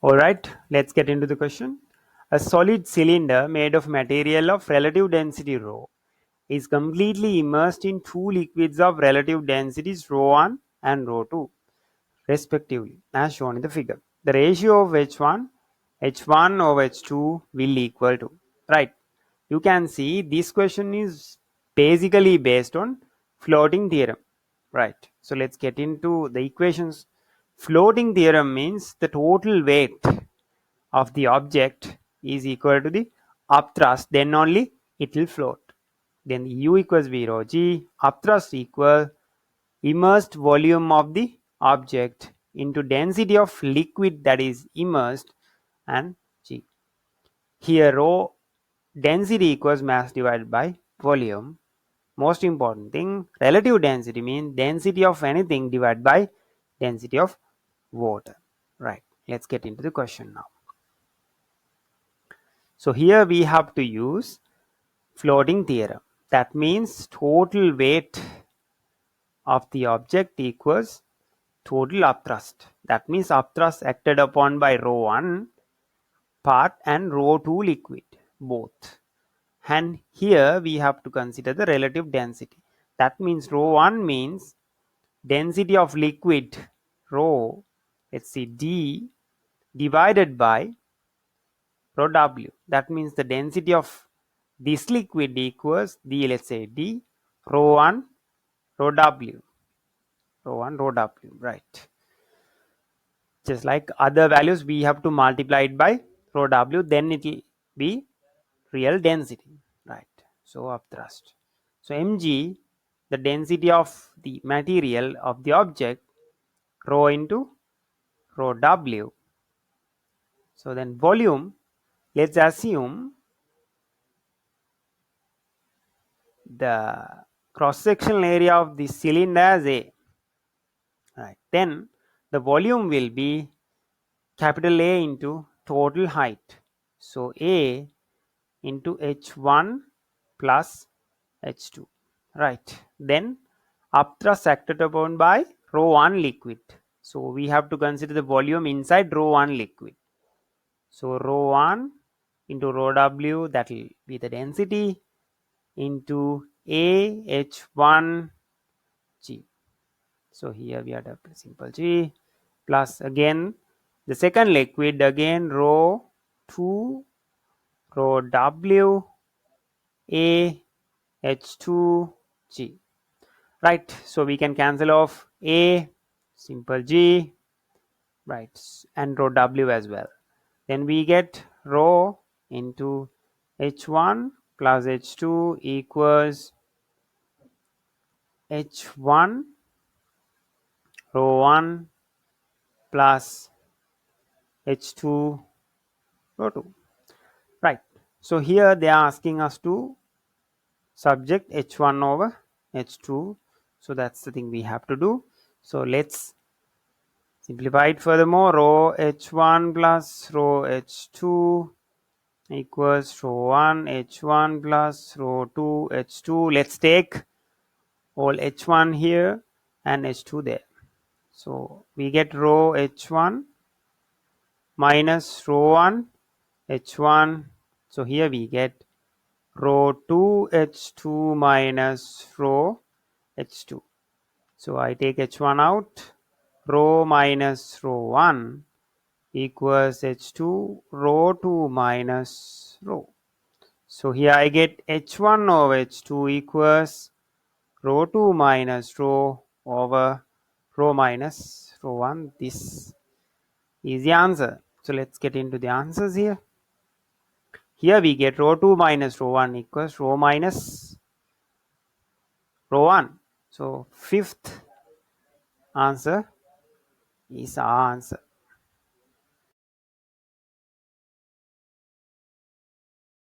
Alright, let's get into the question. A solid cylinder made of material of relative density rho is completely immersed in two liquids of relative densities rho 1 and rho 2 respectively as shown in the figure. The ratio of H1 over H2 will equal to, right? You can see this question is basically based on floating theorem, right? So let's get into the equations. Floating theorem means the total weight of the object is equal to the upthrust, then only it will float. Then U equals V rho G, upthrust equal immersed volume of the object into density of liquid that is immersed and G. Here rho density equals mass divided by volume. Most important thing, relative density means density of anything divided by density of water. Right. Let's get into the question now. So here we have to use floating theorem. That means total weight of the object equals total upthrust. That means upthrust acted upon by rho 1 part and rho 2 liquid both. And here we have to consider the relative density. That means rho 1 means density of liquid rho, let's see, D divided by rho W. That means the density of this liquid equals the, let's say, D rho 1 rho W. Rho 1 rho W, right? Just like other values, we have to multiply it by rho W, then it will be real density, right? So upthrust. So mg, the density of the material of the object, rho into rho W. So then volume, let's assume the cross sectional area of the cylinder as A, right? Then the volume will be capital A into total height. So A into H1 plus H2, right? Then upthrust acted upon by rho 1 liquid. So we have to consider the volume inside rho 1 liquid. So rho 1 into rho W, that will be the density, into AH1 G. So here we have a simple G plus again the second liquid, again rho 2 rho W A H2G, right? So we can cancel off A, simple G, right, and rho W as well. Then we get rho into H1 plus H2 equals H1 rho 1 plus H2 rho 2, right? So here they are asking us to subject H1 over H2, so that's the thing we have to do. So let's simplify it furthermore. Rho H1 plus rho H2 equals rho 1 H1 plus rho 2 H2. Let's take all H1 here and H2 there. So we get rho H1 minus rho 1 H1. So here we get rho 2 H2 minus rho H2. So I take H1 out, rho minus rho 1 equals H2 rho 2 minus rho. So here I get H1 over H2 equals rho 2 minus rho over rho minus rho 1. This is the answer. So let's get into the answers here. Here we get rho 2 minus rho 1 equals rho minus rho 1. So fifth answer is our answer.